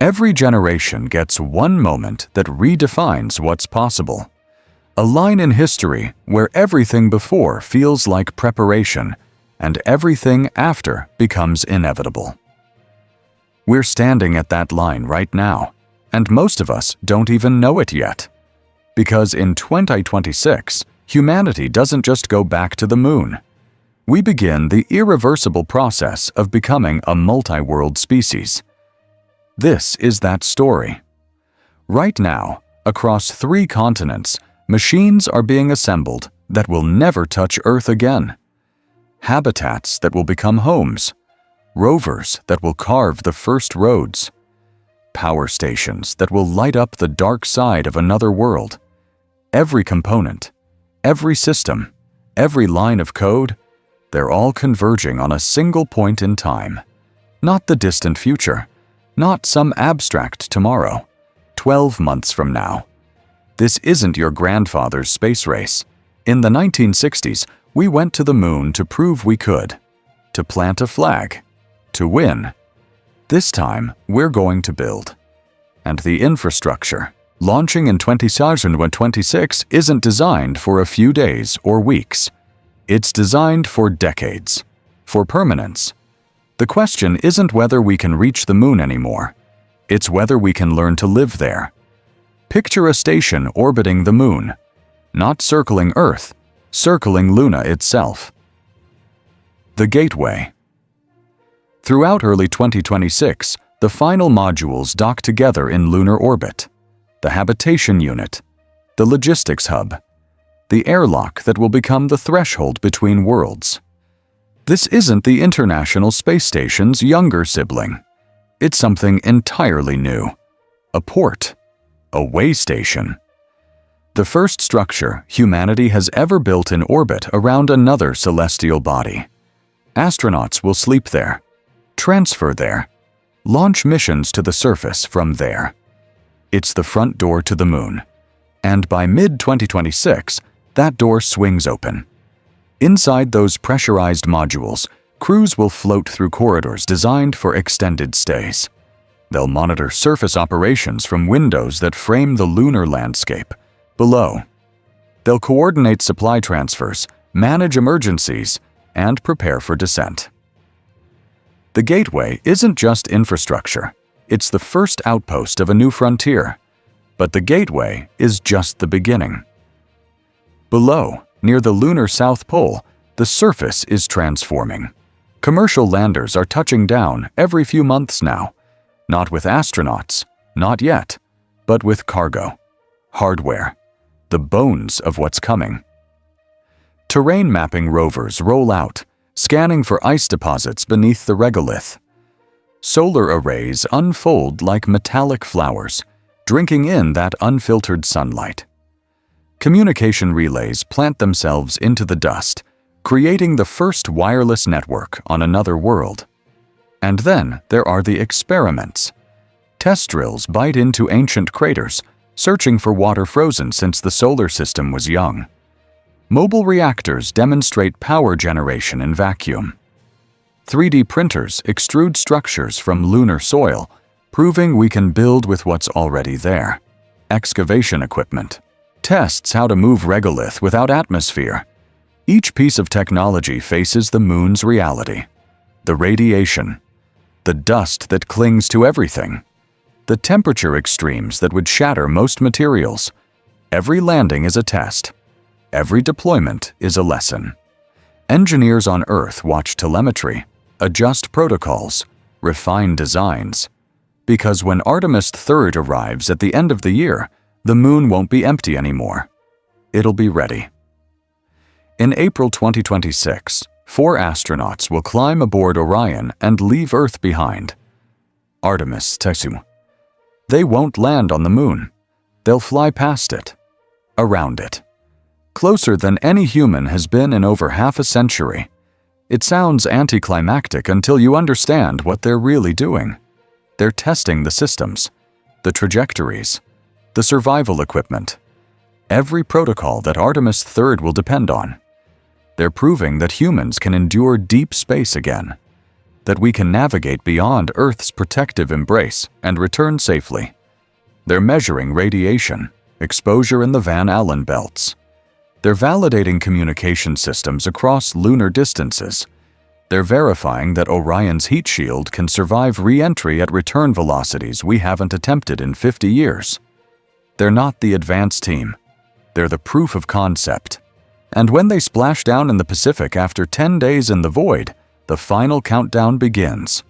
Every generation gets one moment that redefines what's possible. A line in history where everything before feels like preparation and everything after becomes inevitable. We're standing at that line right now, and most of us don't even know it yet. Because in 2026, humanity doesn't just go back to the moon. We begin the irreversible process of becoming a multi-world species. This is that story. Right now, across 3 continents, machines are being assembled that will never touch Earth again. Habitats that will become homes. Rovers that will carve the first roads. Power stations that will light up the dark side of another world. Every component, every system, every line of code, they're all converging on a single point in time. Not the distant future, not some abstract tomorrow, 12 months from now. This isn't your grandfather's space race. In the 1960s, we went to the moon to prove we could, to plant a flag, to win. This time, we're going to build. And the infrastructure, launching in 2026, isn't designed for a few days or weeks. It's designed for decades, for permanence. The question isn't whether we can reach the moon anymore. It's whether we can learn to live there. Picture a station orbiting the moon, not circling Earth, circling Luna itself. The Gateway. Throughout early 2026, the final modules dock together in lunar orbit. The habitation unit, the logistics hub, the airlock that will become the threshold between worlds. This isn't the International Space Station's younger sibling. It's something entirely new. A port. A way station. The first structure humanity has ever built in orbit around another celestial body. Astronauts will sleep there, transfer there, launch missions to the surface from there. It's the front door to the moon. And by mid-2026, that door swings open. Inside those pressurized modules, crews will float through corridors designed for extended stays. They'll monitor surface operations from windows that frame the lunar landscape below. They'll coordinate supply transfers, manage emergencies, and prepare for descent. The Gateway isn't just infrastructure. It's the first outpost of a new frontier. But the Gateway is just the beginning. Below, near the lunar South Pole, the surface is transforming. Commercial landers are touching down every few months now. Not with astronauts, not yet, but with cargo, hardware, the bones of what's coming. Terrain mapping rovers roll out, scanning for ice deposits beneath the regolith. Solar arrays unfold like metallic flowers, drinking in that unfiltered sunlight. Communication relays plant themselves into the dust, creating the first wireless network on another world. And then there are the experiments. Test drills bite into ancient craters, searching for water frozen since the solar system was young. Mobile reactors demonstrate power generation in vacuum. 3D printers extrude structures from lunar soil, proving we can build with what's already there. Excavation equipment tests how to move regolith without atmosphere. Each piece of technology faces the moon's reality. The radiation, the dust that clings to everything, the temperature extremes that would shatter most materials. Every landing is a test. Every deployment is a lesson. Engineers on Earth watch telemetry, adjust protocols, refine designs. Because when Artemis III arrives at the end of the year, the moon won't be empty anymore. It'll be ready. In April 2026, 4 astronauts will climb aboard Orion and leave Earth behind. Artemis II. They won't land on the moon. They'll fly past it, around it. Closer than any human has been in over half a century. It sounds anticlimactic until you understand what they're really doing. They're testing the systems, the trajectories, the survival equipment, every protocol that Artemis III will depend on. They're proving that humans can endure deep space again. that we can navigate beyond Earth's protective embrace and return safely. They're measuring radiation, exposure in the Van Allen belts. They're validating communication systems across lunar distances. They're verifying that Orion's heat shield can survive re-entry at return velocities we haven't attempted in 50 years. They're not the advanced team. They're the proof of concept. And when they splash down in the Pacific after 10 days in the void, the final countdown begins.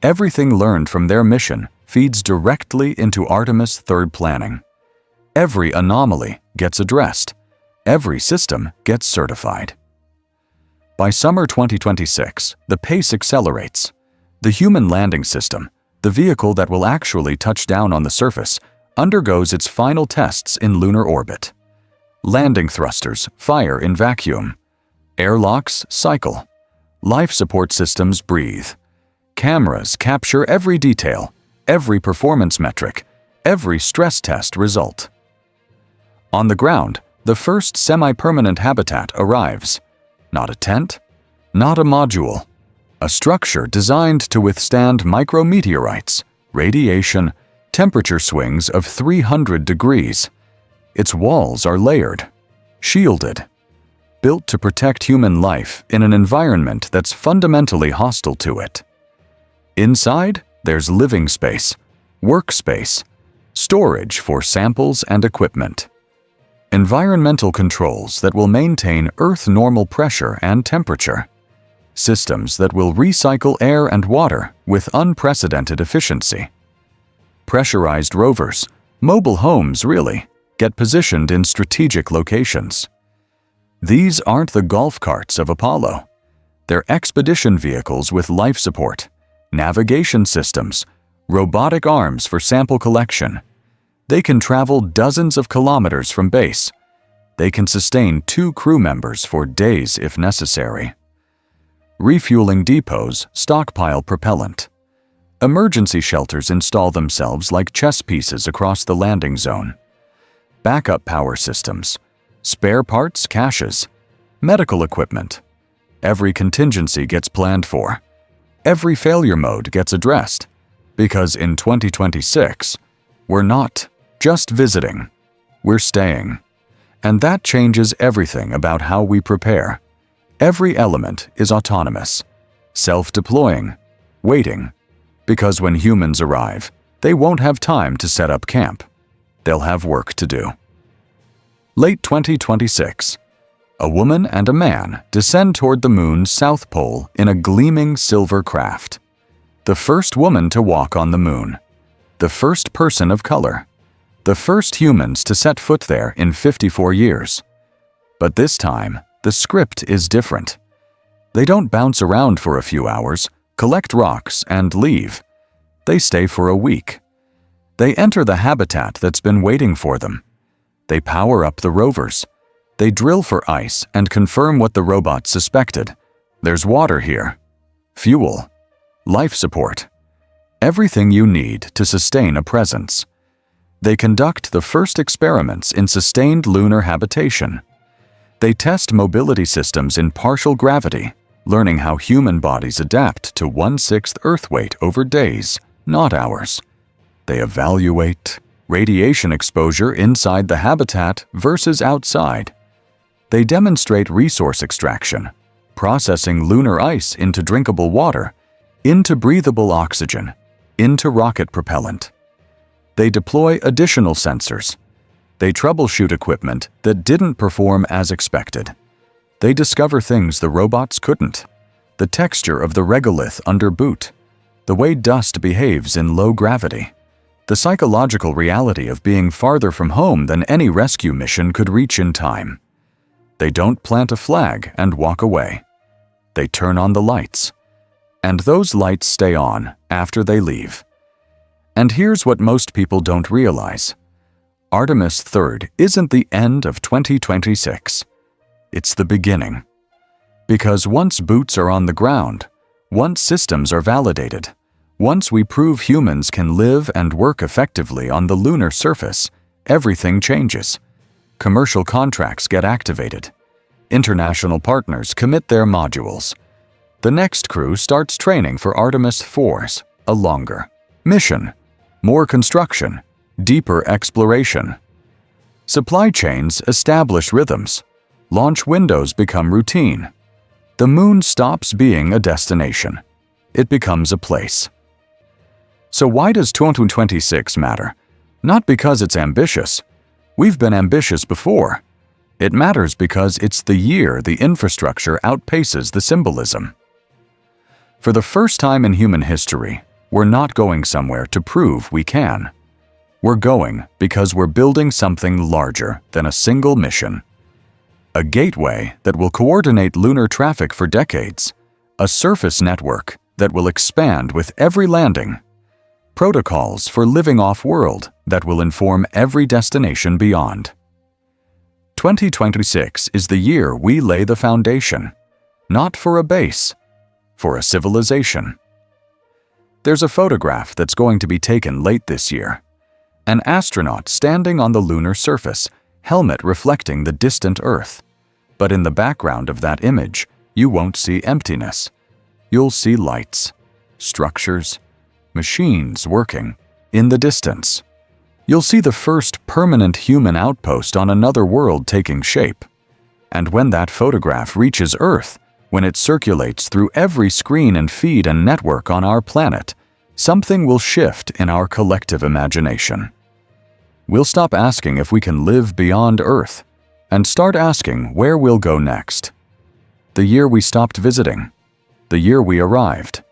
Everything learned from their mission feeds directly into Artemis III planning. Every anomaly gets addressed. Every system gets certified. By summer 2026, the pace accelerates. The human landing system, the vehicle that will actually touch down on the surface, undergoes its final tests in lunar orbit. Landing thrusters fire in vacuum. Airlocks cycle. Life support systems breathe. Cameras capture every detail, every performance metric, every stress test result. On the ground, the first semi-permanent habitat arrives. Not a tent, not a module. A structure designed to withstand micrometeorites, radiation, temperature swings of 300 degrees. Its walls are layered, shielded, built to protect human life in an environment that's fundamentally hostile to it. Inside, there's living space, workspace, storage for samples and equipment. Environmental controls that will maintain Earth normal pressure and temperature. Systems that will recycle air and water with unprecedented efficiency. Pressurized rovers, mobile homes really, get positioned in strategic locations. These aren't the golf carts of Apollo. They're expedition vehicles with life support, navigation systems, robotic arms for sample collection. They can travel dozens of kilometers from base. They can sustain 2 crew members for days if necessary. Refueling depots stockpile propellant. Emergency shelters install themselves like chess pieces across the landing zone. Backup power systems, spare parts caches, medical equipment. Every contingency gets planned for. Every failure mode gets addressed. Because in 2026, we're not just visiting, we're staying. And that changes everything about how we prepare. Every element is autonomous, self-deploying, waiting. Because when humans arrive, they won't have time to set up camp. They'll have work to do. Late 2026. A woman and a man descend toward the moon's south pole in a gleaming silver craft. The first woman to walk on the moon. The first person of color. The first humans to set foot there in 54 years. But this time, the script is different. They don't bounce around for a few hours, collect rocks, and leave. They stay for a week. They enter the habitat that's been waiting for them. They power up the rovers. They drill for ice and confirm what the robots suspected. There's water here. Fuel. Life support. Everything you need to sustain a presence. They conduct the first experiments in sustained lunar habitation. They test mobility systems in partial gravity, learning how human bodies adapt to 1/6 Earth weight over days, not hours. They evaluate radiation exposure inside the habitat versus outside. They demonstrate resource extraction, processing lunar ice into drinkable water, into breathable oxygen, into rocket propellant. They deploy additional sensors. They troubleshoot equipment that didn't perform as expected. They discover things the robots couldn't. The texture of the regolith under boot. The way dust behaves in low gravity. The psychological reality of being farther from home than any rescue mission could reach in time. They don't plant a flag and walk away. They turn on the lights. And those lights stay on after they leave. And here's what most people don't realize. Artemis III isn't the end of 2026. It's the beginning. Because once boots are on the ground, once systems are validated, once we prove humans can live and work effectively on the lunar surface, everything changes. Commercial contracts get activated. International partners commit their modules. The next crew starts training for Artemis IV's, a longer mission, more construction, deeper exploration. Supply chains establish rhythms. Launch windows become routine. The moon stops being a destination. It becomes a place. So why does 2026 matter? Not because it's ambitious. We've been ambitious before. It matters because it's the year the infrastructure outpaces the symbolism. For the first time in human history, we're not going somewhere to prove we can. We're going because we're building something larger than a single mission. A gateway that will coordinate lunar traffic for decades. A surface network that will expand with every landing. Protocols for living off-world that will inform every destination beyond. 2026 is the year we lay the foundation, not for a base, for a civilization. There's a photograph that's going to be taken late this year. An astronaut standing on the lunar surface, helmet reflecting the distant Earth. But in the background of that image, you won't see emptiness. You'll see lights, structures, machines working in the distance. You'll see the first permanent human outpost on another world taking shape. And when that photograph reaches Earth, when it circulates through every screen and feed and network on our planet, something will shift in our collective imagination. We'll stop asking if we can live beyond Earth and start asking where we'll go next. The year we stopped visiting. The year we arrived.